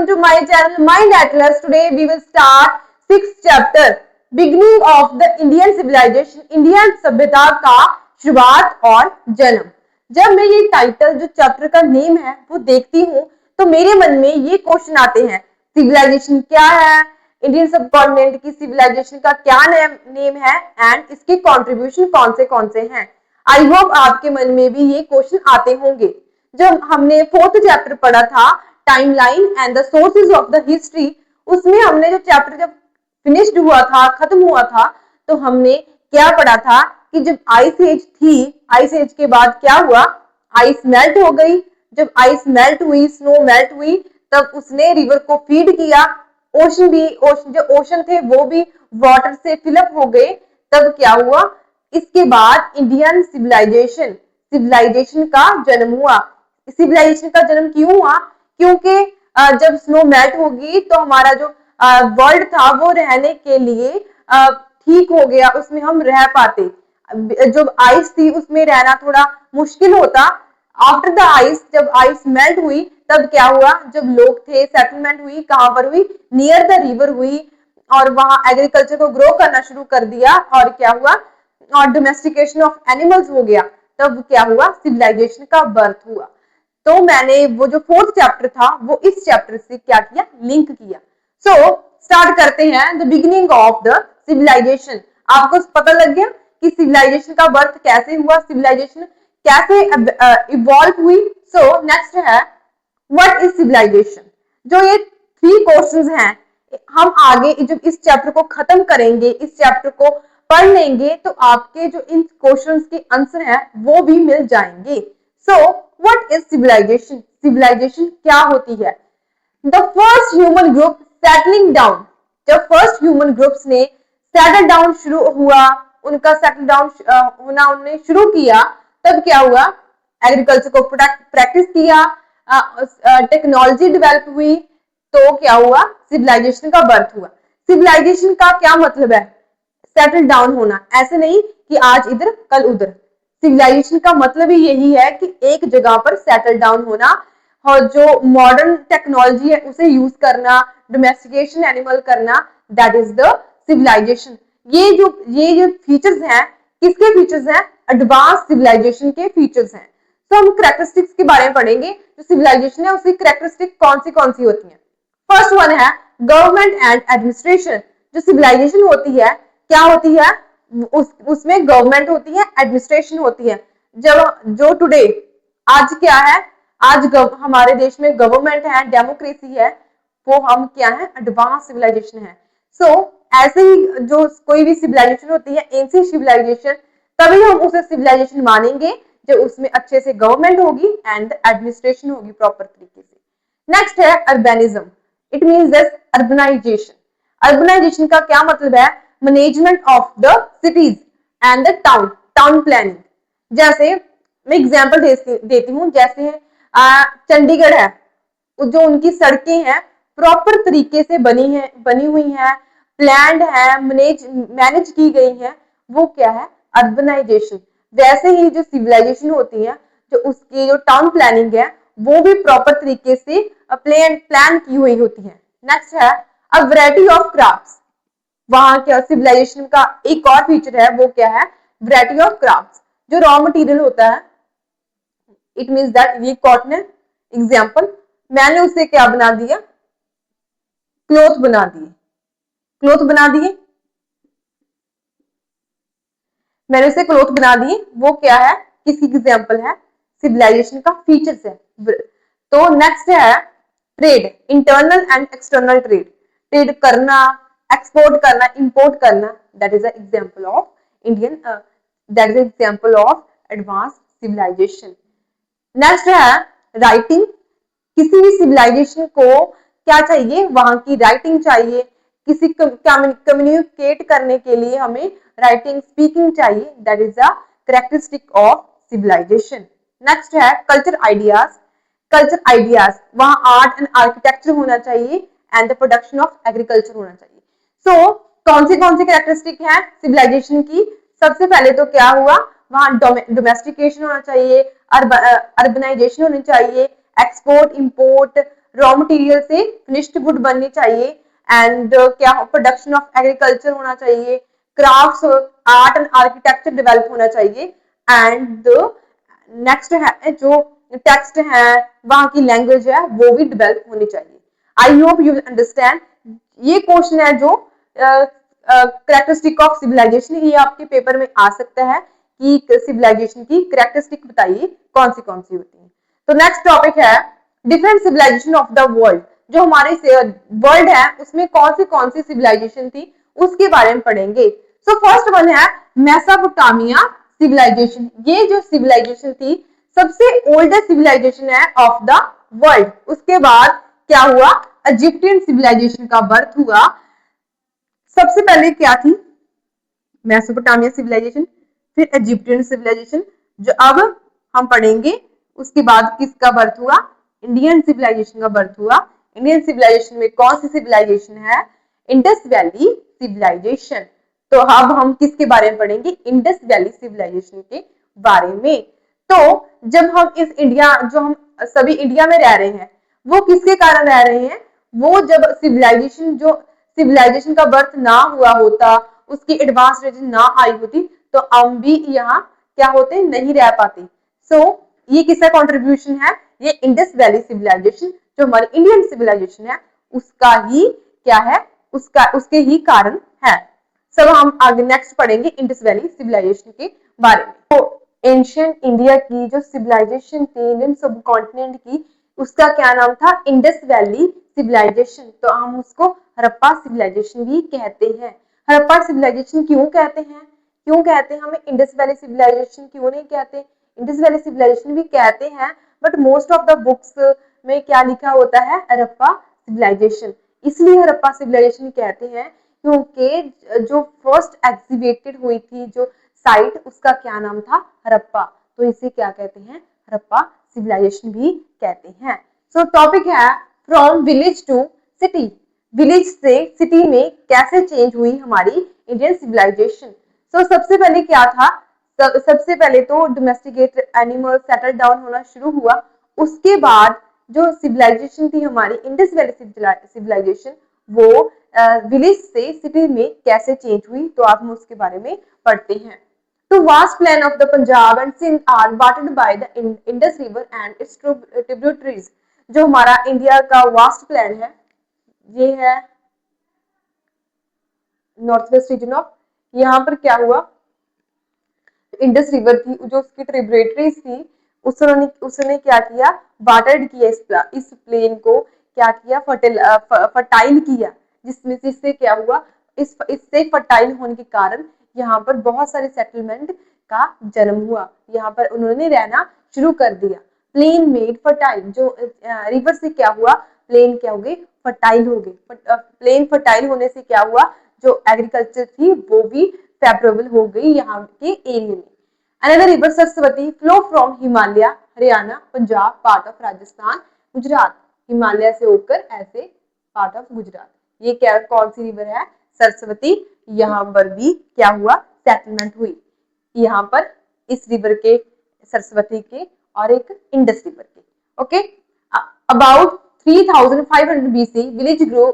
welcome to my channel Mind Atlas. Today we will start 6th chapter, beginning of the Indian civilization, Indian सभ्यता का शुरुआत और जन्म। जब मैं ये टाइटल जो चैप्टर का नेम है वो देखती हूँ तो मेरे मन में ये क्वेश्चन आते हैं, सिविलाइजेशन क्या है, इंडियन सबकॉन्टिनेंट की सिविलाइजेशन का क्या नेम है एंड इसके कंट्रीब्यूशन कौन से हैं। आई होप आपके मन में भी ये क्वेश्चन आते होंगे। जब हमने 4th चैप्टर पढ़ा था timeline and the sources of the history, उसमें हमने जो चैप्टर जब फिनिश्ड हुआ था, खत्म हुआ था, तो हमने क्या पढ़ा था कि जब आइस एज थी, आइस एज के बाद क्या हुआ, आइस मेल्ट हो गई। जब आइस मेल्ट हुई, स्नो मेल्ट हुई, तब उसने रिवर को फीड किया। ओशन भी, जो ओशन थे वो भी वाटर से फिलअप हो गए। तब क्या हुआ, इसके बाद इंडियन सिविलाइजेशन का जन्म हुआ। सिविलाइजेशन का जन्म क्यों हुआ, क्योंकि जब स्नो मेल्ट होगी तो हमारा जो वर्ल्ड था वो रहने के लिए ठीक हो गया, उसमें हम रह पाते। जो आइस थी उसमें रहना थोड़ा मुश्किल होता। आफ्टर द आइस, जब आइस मेल्ट हुई तब क्या हुआ, जब लोग थे, सेटलमेंट हुई, कहां पर हुई, नियर द रिवर हुई, और वहां एग्रीकल्चर को ग्रो करना शुरू कर दिया। और क्या हुआ, और डोमेस्टिकेशन ऑफ एनिमल्स हो गया। तब क्या हुआ, सिविलाइजेशन का बर्थ हुआ। तो मैंने वो जो 4th चैप्टर था वो इस चैप्टर से क्या किया, लिंक किया। सो स्टार्ट करते हैं the beginning of the civilization. आपको पता लग गया कि सिविलाइजेशन का बर्थ कैसे हुआ, सिविलाइजेशन कैसे इवॉल्व हुई। सो नेक्स्ट है व्हाट इज सिविलाइजेशन। जो ये 3 क्वेश्चंस हैं, हम आगे जब इस चैप्टर को खत्म करेंगे, इस चैप्टर को पढ़ लेंगे, तो आपके जो इन क्वेश्चंस के आंसर हैं वो भी मिल जाएंगे। So what is civilization, civilization क्या होती है। The first human group settling down. जब फर्स्ट ह्यूमन ग्रुप्स ने सेटल डाउन शुरू हुआ, उनका सेटल डाउन होना उन्होंने शुरू किया, तब क्या हुआ, एग्रीकल्चर को प्रैक्टिस किया, टेक्नोलॉजी डेवलप हुई, तो क्या हुआ, सिविलाइजेशन का बर्थ हुआ। सिविलाइजेशन का क्या मतलब है, सेटल डाउन होना। ऐसे नहीं कि आज इधर कल उधर। सिविलाइजेशन का मतलब ही यही है कि एक जगह पर सेटल डाउन होना और जो मॉडर्न टेक्नोलॉजी है उसे यूज करना, डोमेस्टिकेशन एनिमल करना, दैट इज द सिविलाइजेशन। ये जो फीचर्स हैं, किसके फीचर्स हैं, एडवांस सिविलाइजेशन के फीचर्स हैं। तो हम कैरेक्टरिस्टिक्स के बारे में पढ़ेंगे। जो सिविलाइजेशन है उसकी कैरेक्टरिस्टिक कौन सी होती है। फर्स्ट वन है गवर्नमेंट एंड एडमिनिस्ट्रेशन। जो सिविलाइजेशन होती है क्या होती है, उसमें गवर्नमेंट होती है, एडमिनिस्ट्रेशन होती है। जब जो टुडे आज क्या है, आज हमारे देश में गवर्नमेंट है, डेमोक्रेसी है, वो हम क्या है, एडवांस सिविलाइजेशन है। सो ऐसे ही जो कोई भी सिविलाइजेशन होती है, एंशिएंट सिविलाइजेशन, तभी हम उसे सिविलाइजेशन मानेंगे जो उसमें अच्छे से गवर्नमेंट होगी एंड एडमिनिस्ट्रेशन होगी प्रॉपर तरीके से। नेक्स्ट है urbanism. It means this urbanisation. Urbanisation का क्या मतलब है, management of the cities and the town planning. जैसे मैं एग्जांपल देती हूँ, जैसे चंडीगढ़ है, जो उनकी सड़कें हैं प्रॉपर तरीके से बनी हुई हैं, प्लान्ड है, मैनेज की गई हैं, वो क्या है, अर्बनाइजेशन। वैसे ही जो सिविलाइजेशन होती है, जो उसकी जो टाउन प्लानिंग है वो भी प्रॉपर तरीके से प्लान की हुई होती है। नेक्स्ट है अ वैरायटी ऑफ क्राफ्ट्स। वहां क्या सिविलाइजेशन का एक और फीचर है, वो क्या है, वैरायटी ऑफ क्राफ्ट्स। जो रॉ मटेरियल होता है, इट मींस दैट ये कॉटन है, एग्जांपल, मैंने उसे क्या बना दिया, क्लोथ बना दिए, मैंने उसे क्लोथ बना दिए, वो क्या है, किसी एग्जांपल है, सिविलाइजेशन का फीचर्स है। तो नेक्स्ट है trade, internal and external trade. Trade करना, एक्सपोर्ट करना, इंपोर्ट करना, that is example of Indian, that is example of advance civilization. Next है राइटिंग। किसी भी सिविलाइजेशन को क्या चाहिए, वहां की राइटिंग चाहिए। किसी कम्युनिकेट करने के लिए हमें राइटिंग, स्पीकिंग चाहिए, that is a characteristic of civilization. Next है कल्चर आइडियाज। वहां आर्ट एंड आर्किटेक्चर होना चाहिए and the production of agriculture होना चाहिए। सो कौन से कैरेक्टरिस्टिक है सिविलाइजेशन की। सबसे पहले तो क्या हुआ, वहां डोमेस्टिकेशन होना चाहिए, अर्बनाइजेशन होनी चाहिए, एक्सपोर्ट इंपोर्ट, रॉ मटेरियल से फिनिश्ड गुड बननी चाहिए, एंड क्या प्रोडक्शन ऑफ एग्रीकल्चर होना चाहिए, crafts, art and architecture develop होना चाहिए, एंड नेक्स्ट है जो टेक्स्ट है, वहां की लैंग्वेज है, वो भी डेवलप होनी चाहिए। I hope you understand. ये क्वेश्चन है जो कैरेक्टरिस्टिक ऑफ सिविलाइजेशन, ये आपके पेपर में आ सकता है कि सिविलाइजेशन की कैरेक्टरिस्टिक बताइए कौन सी होती है। तो नेक्स्ट टॉपिक है different civilization of the world. जो हमारे वर्ल्ड है उसमें कौन सी सिविलाइजेशन थी उसके बारे में पढ़ेंगे। सो फर्स्ट वन है मेसोपोटामिया सिविलाइजेशन। ये जो सिविलाइजेशन थी सबसे ओल्डेस्ट सिविलाइजेशन है ऑफ द वर्ल्ड। उसके बाद क्या हुआ, इजिप्टियन सिविलाइजेशन का बर्थ हुआ। सबसे पहले क्या थी, मेसोपोटामिया सिविलाइजेशन, फिर इजिप्टियन सिविलाइजेशन जो अब हम पढ़ेंगे। उसके बाद किसका बर्थ हुआ, इंडियन सिविलाइजेशन का बर्थ हुआ। इंडियन सिविलाइजेशन में कौन सी सिविलाइजेशन है, इंडस वैली सिविलाइजेशन। तो अब हम किसके बारे में पढ़ेंगे, इंडस वैली सिविलाइजेशन के बारे में। तो जब हम इस इंडिया, जो हम सभी इंडिया में रह रहे हैं, वो किसके कारण रह रहे हैं, वो जब सिविलाइजेशन का बर्थ ना हुआ होता, उसकी एडवांस स्टेज ना आई होती, तो हम भी यहाँ क्या होते, नहीं रह पाते। सो ये किसका कंट्रीब्यूशन है, ये इंडस वैली सिविलाइजेशन जो हमारी इंडियन सिविलाइजेशन है उसका ही क्या है, उसके ही कारण है। सब हम आगे नेक्स्ट पढ़ेंगे इंडस वैली सिविलाइजेशन के बारे में। तो एंशिएंट इंडिया की जो सिविलाइजेशन थी इंडियन सब कॉन्टिनेंट की, उसका क्या नाम था, इंडस वैली सिविलाइजेशन। तो हम उसको हड़प्पा सिविलाइजेशन भी कहते हैं। हड़प्पा सिविलाइजेशन क्यों कहते हैं, हमें इंडस वैली सिविलाइजेशन क्यों नहीं कहते, इंडस वैली सिविलाइजेशन भी कहते हैं, but most of the books में क्या लिखा होता है, हड़प्पा सिविलाइजेशन। इसलिए हड़प्पा सिविलाइजेशन कहते हैं क्योंकि जो फर्स्ट एक्टिवेटेड हुई थी जो साइट, उसका क्या नाम था, हड़प्पा। तो इसे क्या कहते हैं, हड़प्पा सिविलाइजेशन भी कहते हैं। सो टॉपिक है from village to city. Village से सिटी में कैसे चेंज हुई हमारी इंडियन सिविलाइजेशन। सो सबसे पहले क्या था, सबसे पहले तो डोमेस्टिकेटेड एनिमल सेटल डाउन होना शुरू हुआ। उसके बाद जो सिविलाइजेशन थी हमारी इंडस वैली सिविलाइजेशन, वो विलेज से सिटी में कैसे चेंज हुई, तो आप हम उसके बारे में पढ़ते हैं। तो vast plain of the Punjab and Sindh are watered by the Indus river and its tributaries. जो हमारा इंडिया का वास्ट प्लेन है, ये है नॉर्थ वेस्ट रीजन ऑफ, यहाँ पर क्या हुआ, इंडस रिवर थी जो उसकी ट्रिब्यूटरीज थी, उसने क्या किया, वाटर्ड किया इस प्लेन को, क्या किया, फर्टाइल किया, जिससे क्या हुआ, इससे फर्टाइल होने के कारण यहाँ पर बहुत सारे सेटलमेंट का जन्म हुआ। यहाँ पर उन्होंने रहना शुरू कर दिया। प्लेन मेड फर्टाइल, जो रिवर से क्या हुआ, प्लेन क्या हो गई, फर्टाइल हो गई। प्लेन फर्टाइल होने से क्या हुआ, जो एग्रीकल्चर थी वो भी फेवरेबल हो गई यहाँ के एरिया में। Another river Saraswati flow from Himalaya, Haryana, Punjab, part of Rajasthan, Gujarat. Himalaya से होकर ऐसे पार्ट ऑफ गुजरात। ये क्या, कौन सी रिवर है, सरस्वती। यहाँ पर भी क्या हुआ, सेटलमेंट हुई। यहाँ पर इस रिवर के, सरस्वती के, और एक इंडस रिवर के। Okay, about 3500 BC village grew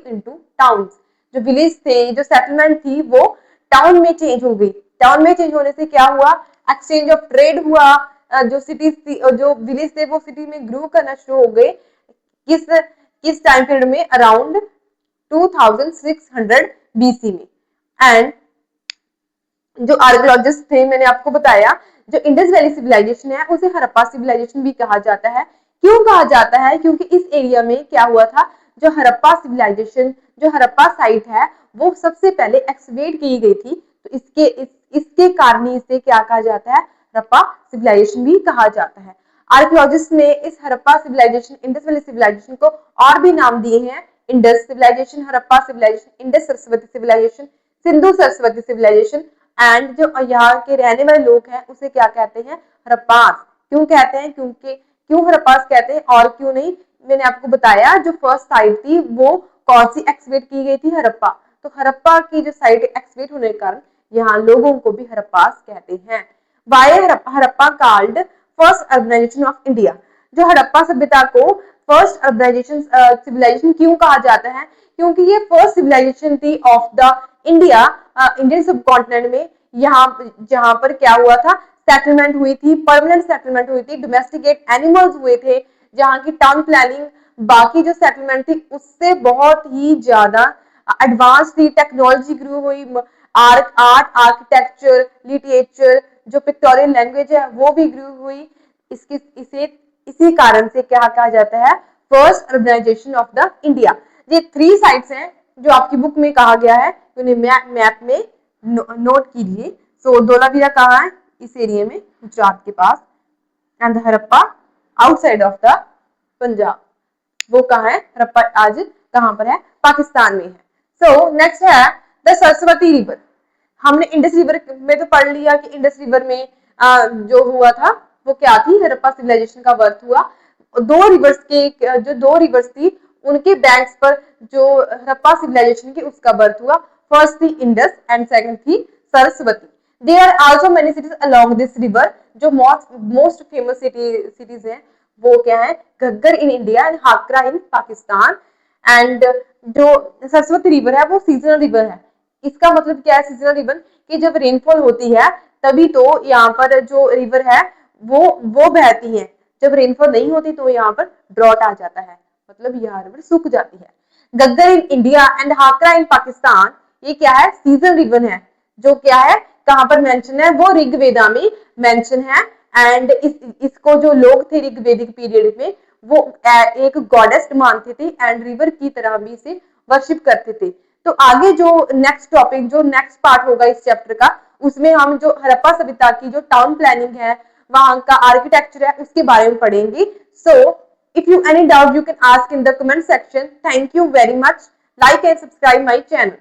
into towns। जो विलेज थे, जो सेटलमेंट थी, वो टाउन में चेंज हो गई। टाउन में चेंज होने से क्या हुआ, एक्सचेंज ऑफ ट्रेड हुआ। जो सिटी थी, जो विलेज थे, वो सिटी में ग्रो करना शुरू हो गए। किस टाइम पीरियड में, अराउंड 2600 BC में। एंड जो आर्कियोलॉजिस्ट थे, मैंने आपको बताया, जो इंडस वैली सिविलाइजेशन है उसे हड़प्पा सिविलाइजेशन भी कहा जाता है। क्यों कहा जाता है, क्योंकि इस एरिया में क्या हुआ था, जो हड़प्पा सिविलाइजेशन, जो हड़प्पा साइट है, वो सबसे पहले एक्सकेवेट की गई थी। तो इसके कारण इसे क्या कहा जाता है, हड़प्पा सिविलाइजेशन भी कहा जाता है। आर्कियोलॉजिस्ट ने इस Harappa civilization, Indus valley civilization को और भी नाम दिए हैं, Indus civilization, Harappa civilization, Indus Saraswati civilization, Sindhu Saraswati civilization. And जो यहाँ के रहने वाले लोग हैं उसे क्या कहते हैं, हड़प्पास। क्यों कहते हैं, क्यों हड़प्पास कहते हैं और क्यों नहीं, मैंने आपको बताया। जो फर्स्ट साइट थी वो कौन सी एक्सकेवेट की गई थी, हड़प्पा। तो हड़प्पा की जो साइट एक्सकेवेट होने के कारण यहाँ लोगों को भी हड़प्पास कहते हैं। Why Harappa called first urbanization of India. जो हड़प्पा सभ्यता को फर्स्ट अर्बनाइजेशन सिविलाइजेशन क्यों कहा जाता है? क्योंकि ये फर्स्ट सिविलाइजेशन थी ऑफ द इंडिया, इंडियन सब कॉन्टिनेंट में, यहाँ जहां पर क्या हुआ था, सेटलमेंट हुई थी, परमानेंट सेटलमेंट हुई थी, डोमेस्टिकेट एनिमल्स हुए थे, जहाँ की टाउन प्लानिंग बाकी जो सेटलमेंट थी उससे बहुत ही ज्यादा एडवांस थी, टेक्नोलॉजी ग्रो हुई, आर्ट आर्किटेक्चर, लिटरेचर, जो पिक्टोरियल लैंग्वेज है वो भी ग्रो हुई। इसी कारण से क्या कहा जाता है, first urbanization of the India. ये 3 साइट्स हैं जो आपकी बुक में कहा गया है, उन्हें मैप में नोट कीजिए। सो धोलावीरा कहाँ है? इस एरिया में, गुजरात के पास। And Harappa outside of the Punjab, वो कहाँ है? हरप्पा आज कहाँ पर है? पाकिस्तान में है। सो नेक्स्ट है द सरस्वती रिवर। हमने इंडस रिवर में तो पढ़ लिया कि इंडस रिवर में जो हुआ था वो क्या थी, हरप्पा सिविलाइजेशन का बर्थ हुआ। दो रिवर्स थी उनके बैंक्स पर जो हरप्पा सिविलाइजेशन की उसका बर्थ हुआ। फर्स्ट थी इंडस एंड सेकंड थी Saraswati. There are also many cities along this river. जो मोस्ट फेमस सिटीज हैं वो क्या है? Ghaggar in India and Hakra in Pakistan. And जो सरस्वती रिवर है वो सीजनल रिवर है। इसका मतलब क्या है सीजनल रिवर? कि जब रेनफॉल होती है तभी तो यहाँ पर जो रिवर है वो बहती है, जब रेनफॉल नहीं होती तो यहाँ पर ड्रॉट आ जाता है, मतलब यहाँ रिवर सूख जाती है। गग्गर इन India and Hakra in Pakistan, ये क्या है? सीजनल रिवर है। जो क्या है, कहाँ पर मेंशन है? वो ऋग्वेदा में मेंशन है। एंड इसको जो लोग थे ऋग्वेदिक पीरियड में वो एक गॉडेस मानते थे एंड रिवर की तरह भी इसे वर्शिप करते थे। तो आगे जो नेक्स्ट टॉपिक, जो नेक्स्ट पार्ट होगा इस चैप्टर का, उसमें हम जो हड़प्पा सभ्यता की जो टाउन प्लानिंग है, वहां का आर्किटेक्चर है, उसके बारे में पढ़ेंगे। So if you any doubt you can ask in the comment section. Thank you very much. Like and subscribe my channel.